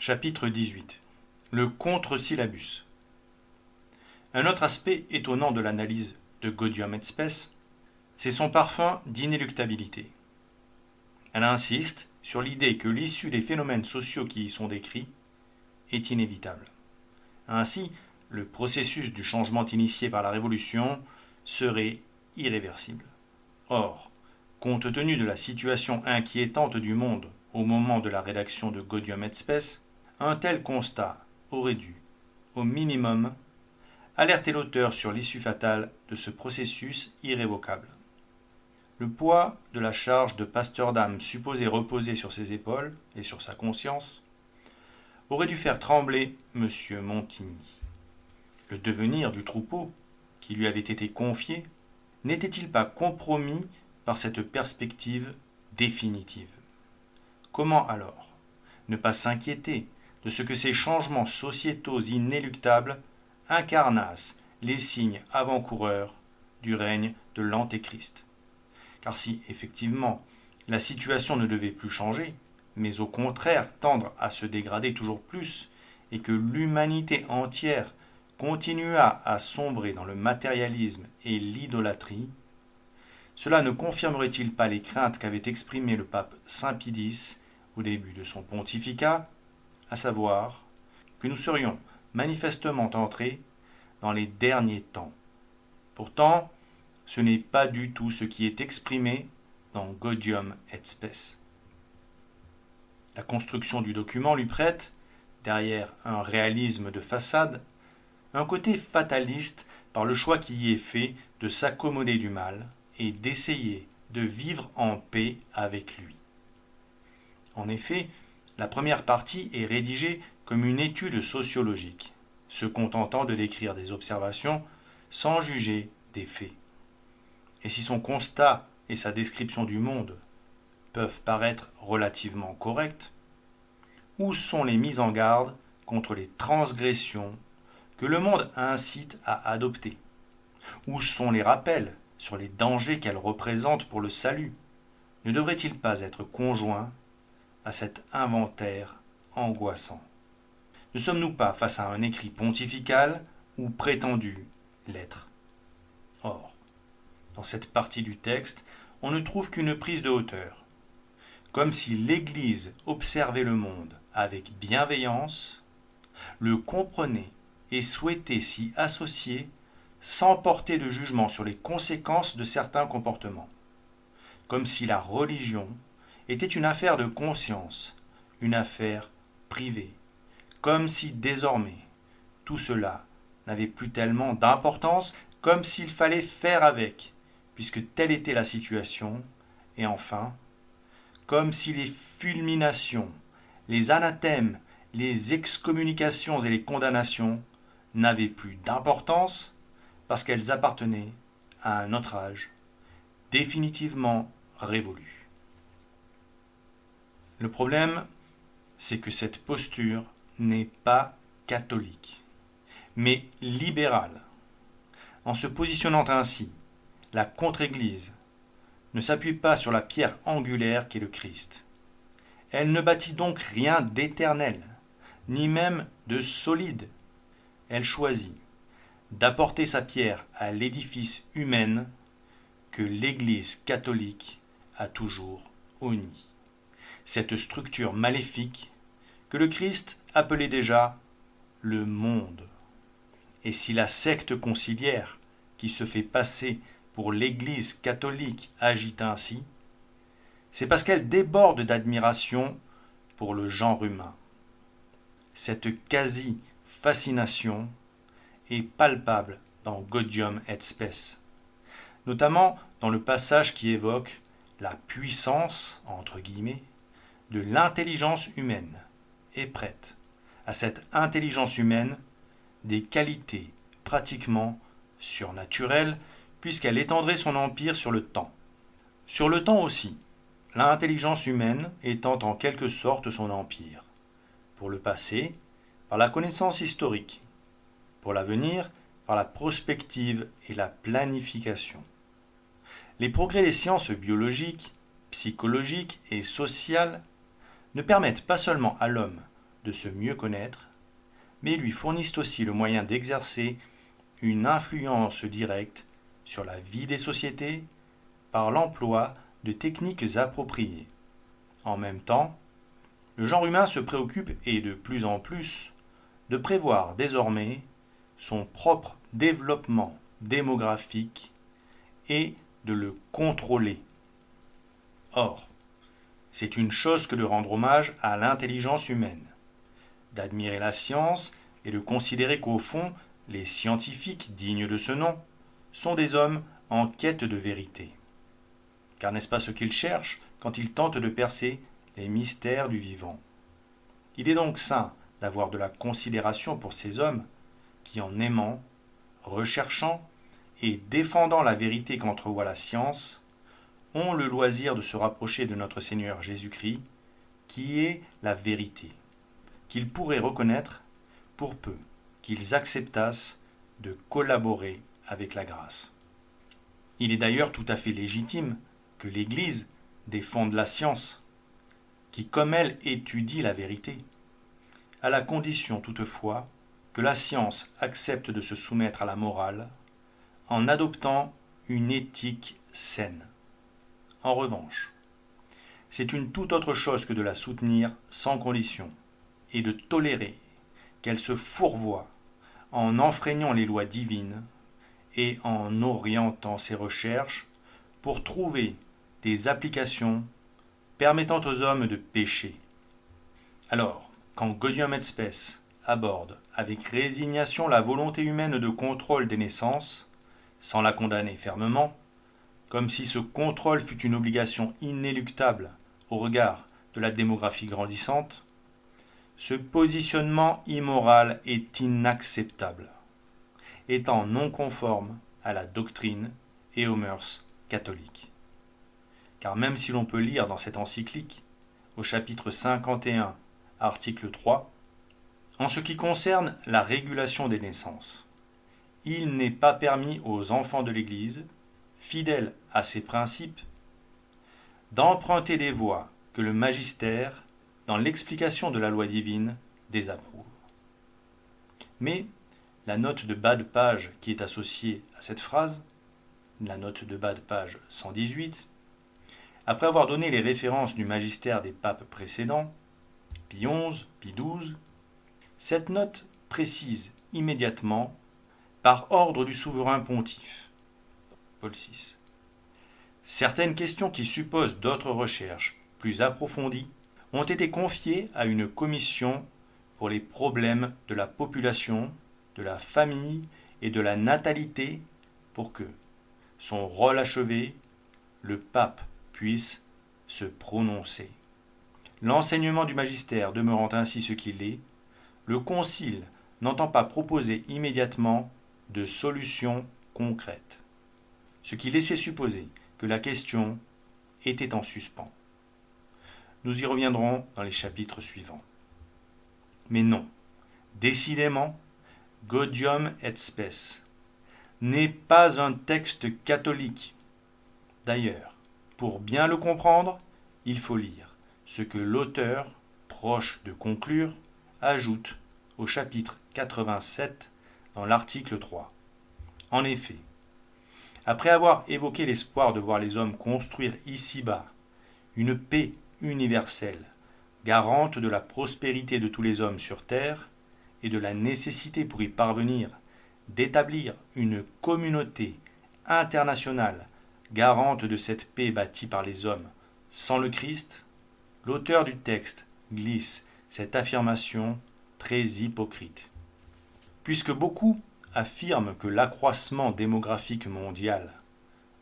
Chapitre 18. Le contre-syllabus. Un autre aspect étonnant de l'analyse de Gaudium et Spes, c'est son parfum d'inéluctabilité. Elle insiste sur l'idée que l'issue des phénomènes sociaux qui y sont décrits est inévitable. Ainsi, le processus du changement initié par la Révolution serait irréversible. Or, compte tenu de la situation inquiétante du monde au moment de la rédaction de Gaudium et Spes, un tel constat aurait dû, au minimum, alerter l'auteur sur l'issue fatale de ce processus irrévocable. Le poids de la charge de pasteur d'âme supposée reposer sur ses épaules et sur sa conscience aurait dû faire trembler M. Montigny. Le devenir du troupeau qui lui avait été confié n'était-il pas compromis par cette perspective définitive? Comment alors ne pas s'inquiéter de ce que ces changements sociétaux inéluctables incarnassent les signes avant-coureurs du règne de l'Antéchrist? Car si, effectivement, la situation ne devait plus changer, mais au contraire tendre à se dégrader toujours plus, et que l'humanité entière continua à sombrer dans le matérialisme et l'idolâtrie, cela ne confirmerait-il pas les craintes qu'avait exprimées le pape Saint Pie X au début de son pontificat, à savoir que nous serions manifestement entrés dans les derniers temps? Pourtant, ce n'est pas du tout ce qui est exprimé dans Gaudium et Spes. La construction du document lui prête, derrière un réalisme de façade, un côté fataliste par le choix qui y est fait de s'accommoder du mal et d'essayer de vivre en paix avec lui. En effet, la première partie est rédigée comme une étude sociologique, se contentant de décrire des observations sans juger des faits. Et si son constat et sa description du monde peuvent paraître relativement corrects, où sont les mises en garde contre les transgressions que le monde incite à adopter? Où sont les rappels sur les dangers qu'elles représentent pour le salut? Ne devrait-il pas être conjoint à cet inventaire angoissant? Ne sommes-nous pas face à un écrit pontifical ou prétendu l'être? Or, dans cette partie du texte, on ne trouve qu'une prise de hauteur, comme si l'Église observait le monde avec bienveillance, le comprenait et souhaitait s'y associer sans porter de jugement sur les conséquences de certains comportements, comme si la religion était une affaire de conscience, une affaire privée, comme si désormais tout cela n'avait plus tellement d'importance, comme s'il fallait faire avec, puisque telle était la situation, et enfin, comme si les fulminations, les anathèmes, les excommunications et les condamnations n'avaient plus d'importance parce qu'elles appartenaient à un autre âge, définitivement révolu. Le problème, c'est que cette posture n'est pas catholique, mais libérale. En se positionnant ainsi, la contre-Église ne s'appuie pas sur la pierre angulaire qu'est le Christ. Elle ne bâtit donc rien d'éternel, ni même de solide. Elle choisit d'apporter sa pierre à l'édifice humain que l'Église catholique a toujours honni. Cette structure maléfique que le Christ appelait déjà le monde. Et si la secte conciliaire qui se fait passer pour l'Église catholique agit ainsi, c'est parce qu'elle déborde d'admiration pour le genre humain. Cette quasi-fascination est palpable dans Gaudium et Spes, notamment dans le passage qui évoque la puissance, entre guillemets, de l'intelligence humaine et prête à cette intelligence humaine des qualités pratiquement surnaturelles puisqu'elle étendrait son empire sur le temps. Sur le temps aussi, l'intelligence humaine étant en quelque sorte son empire. Pour le passé, par la connaissance historique. Pour l'avenir, par la prospective et la planification. Les progrès des sciences biologiques, psychologiques et sociales ne permettent pas seulement à l'homme de se mieux connaître, mais lui fournissent aussi le moyen d'exercer une influence directe sur la vie des sociétés par l'emploi de techniques appropriées. En même temps, le genre humain se préoccupe, et de plus en plus, de prévoir désormais son propre développement démographique et de le contrôler. Or, c'est une chose que de rendre hommage à l'intelligence humaine, d'admirer la science et de considérer qu'au fond, les scientifiques dignes de ce nom sont des hommes en quête de vérité. Car n'est-ce pas ce qu'ils cherchent quand ils tentent de percer les mystères du vivant? Il est donc sain d'avoir de la considération pour ces hommes qui, en aimant, recherchant et défendant la vérité qu'entrevoit la science, ont le loisir de se rapprocher de notre Seigneur Jésus-Christ, qui est la vérité, qu'ils pourraient reconnaître pour peu qu'ils acceptassent de collaborer avec la grâce. Il est d'ailleurs tout à fait légitime que l'Église défende la science, qui comme elle étudie la vérité, à la condition toutefois que la science accepte de se soumettre à la morale en adoptant une éthique saine. En revanche, c'est une toute autre chose que de la soutenir sans condition et de tolérer qu'elle se fourvoie en enfreignant les lois divines et en orientant ses recherches pour trouver des applications permettant aux hommes de pécher. Alors, quand Gaudium et Spes aborde avec résignation la volonté humaine de contrôle des naissances, sans la condamner fermement, comme si ce contrôle fût une obligation inéluctable au regard de la démographie grandissante, ce positionnement immoral est inacceptable, étant non conforme à la doctrine et aux mœurs catholiques. Car même si l'on peut lire dans cette encyclique, au chapitre 51, article 3, en ce qui concerne la régulation des naissances, il n'est pas permis aux enfants de l'Église, fidèles à ces principes, d'emprunter des voies que le magistère, dans l'explication de la loi divine, désapprouve. Mais la note de bas de page qui est associée à cette phrase, la note de bas de page 118, après avoir donné les références du magistère des papes précédents, Pie XI, Pie XII, cette note précise immédiatement, par ordre du souverain pontife, Paul VI, certaines questions qui supposent d'autres recherches plus approfondies ont été confiées à une commission pour les problèmes de la population, de la famille et de la natalité pour que, son rôle achevé, le pape puisse se prononcer. L'enseignement du magistère demeurant ainsi ce qu'il est, le concile n'entend pas proposer immédiatement de solutions concrètes, ce qui laissait supposer que la question était en suspens. Nous y reviendrons dans les chapitres suivants. Mais non, décidément, Gaudium et Spes n'est pas un texte catholique. D'ailleurs, pour bien le comprendre, il faut lire ce que l'auteur, proche de conclure, ajoute au chapitre 87 dans l'article 3. En effet, après avoir évoqué l'espoir de voir les hommes construire ici-bas une paix universelle, garante de la prospérité de tous les hommes sur terre et de la nécessité pour y parvenir d'établir une communauté internationale garante de cette paix bâtie par les hommes sans le Christ, l'auteur du texte glisse cette affirmation très hypocrite. Puisque beaucoup affirment que l'accroissement démographique mondial,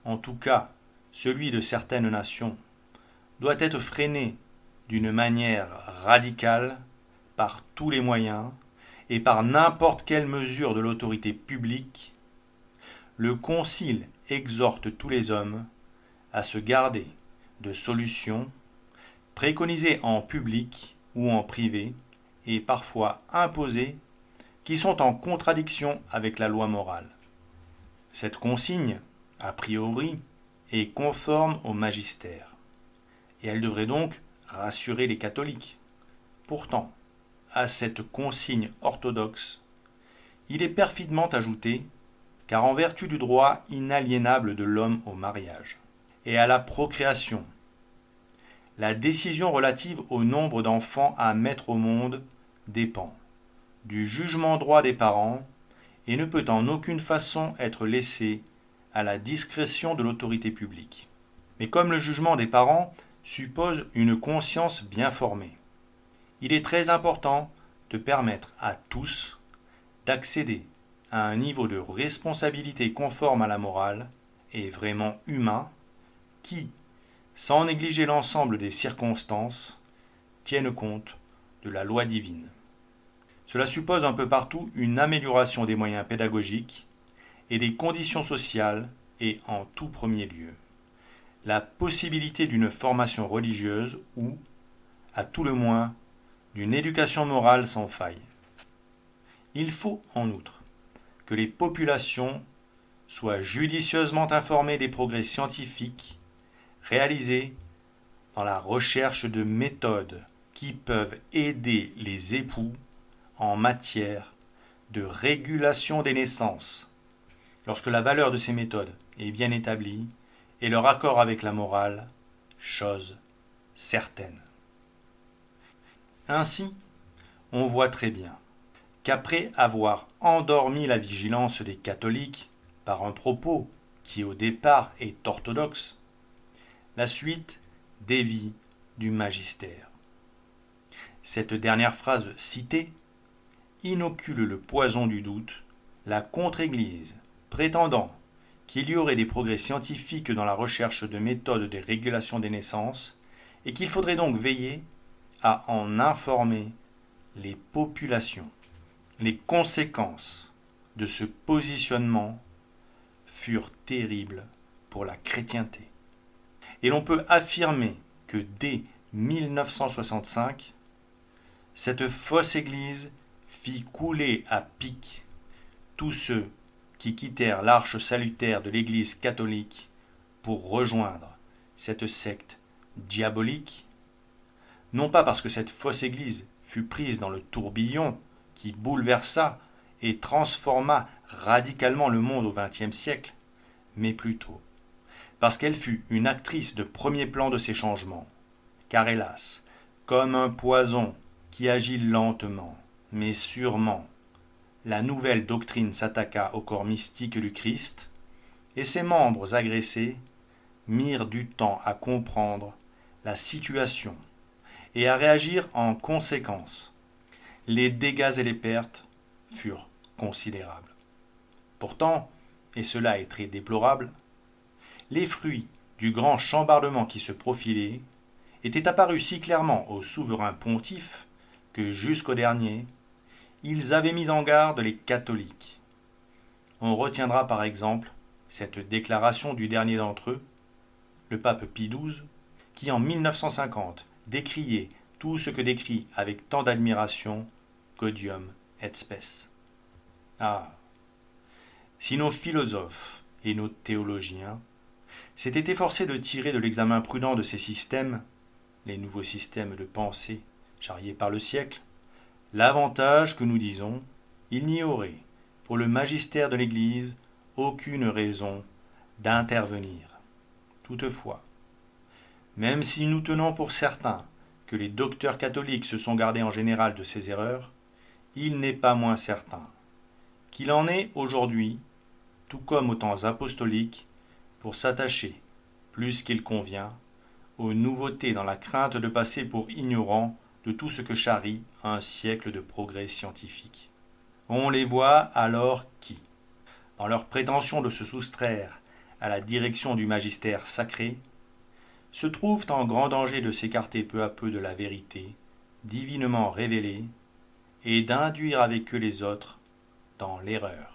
en tout cas celui de certaines nations, doit être freiné d'une manière radicale par tous les moyens et par n'importe quelle mesure de l'autorité publique, le Concile exhorte tous les hommes à se garder de solutions préconisées en public ou en privé et parfois imposées qui sont en contradiction avec la loi morale. Cette consigne, a priori, est conforme au magistère, et elle devrait donc rassurer les catholiques. Pourtant, à cette consigne orthodoxe, il est perfidement ajouté car en vertu du droit inaliénable de l'homme au mariage et à la procréation, la décision relative au nombre d'enfants à mettre au monde dépend du jugement droit des parents et ne peut en aucune façon être laissée à la discrétion de l'autorité publique. Mais comme le jugement des parents suppose une conscience bien formée, il est très important de permettre à tous d'accéder à un niveau de responsabilité conforme à la morale et vraiment humain qui, sans négliger l'ensemble des circonstances, tienne compte de la loi divine. Cela suppose un peu partout une amélioration des moyens pédagogiques et des conditions sociales et, en tout premier lieu, la possibilité d'une formation religieuse ou, à tout le moins, d'une éducation morale sans faille. Il faut, en outre, que les populations soient judicieusement informées des progrès scientifiques réalisés dans la recherche de méthodes qui peuvent aider les époux en matière de régulation des naissances, lorsque la valeur de ces méthodes est bien établie et leur accord avec la morale, chose certaine. Ainsi, on voit très bien qu'après avoir endormi la vigilance des catholiques par un propos qui au départ est orthodoxe, la suite dévie du magistère. Cette dernière phrase citée inocule le poison du doute, la contre-Église prétendant qu'il y aurait des progrès scientifiques dans la recherche de méthodes de régulation des naissances et qu'il faudrait donc veiller à en informer les populations. Les conséquences de ce positionnement furent terribles pour la chrétienté. Et l'on peut affirmer que dès 1965, cette fausse Église fit couler à pic tous ceux qui quittèrent l'arche salutaire de l'Église catholique pour rejoindre cette secte diabolique, non pas parce que cette fausse Église fut prise dans le tourbillon qui bouleversa et transforma radicalement le monde au XXe siècle, mais plutôt parce qu'elle fut une actrice de premier plan de ces changements, car hélas, comme un poison qui agit lentement, mais sûrement, la nouvelle doctrine s'attaqua au corps mystique du Christ, et ses membres agressés mirent du temps à comprendre la situation et à réagir en conséquence. Les dégâts et les pertes furent considérables. Pourtant, et cela est très déplorable, les fruits du grand chambardement qui se profilait étaient apparus si clairement aux souverains pontifes que jusqu'au dernier, ils avaient mis en garde les catholiques. On retiendra par exemple cette déclaration du dernier d'entre eux, le pape Pie XII, qui en 1950 décriait tout ce que décrit avec tant d'admiration Gaudium et Spes. Ah, si nos philosophes et nos théologiens s'étaient efforcés de tirer de l'examen prudent de ces systèmes, les nouveaux systèmes de pensée charriés par le siècle, l'avantage que nous disons, il n'y aurait, pour le magistère de l'Église, aucune raison d'intervenir. Toutefois, même si nous tenons pour certain que les docteurs catholiques se sont gardés en général de ces erreurs, il n'est pas moins certain qu'il en est aujourd'hui, tout comme aux temps apostoliques, pour s'attacher, plus qu'il convient, aux nouveautés dans la crainte de passer pour ignorants de tout ce que charrie un siècle de progrès scientifique. On les voit alors qui, dans leur prétention de se soustraire à la direction du magistère sacré, se trouvent en grand danger de s'écarter peu à peu de la vérité, divinement révélée, et d'induire avec eux les autres dans l'erreur.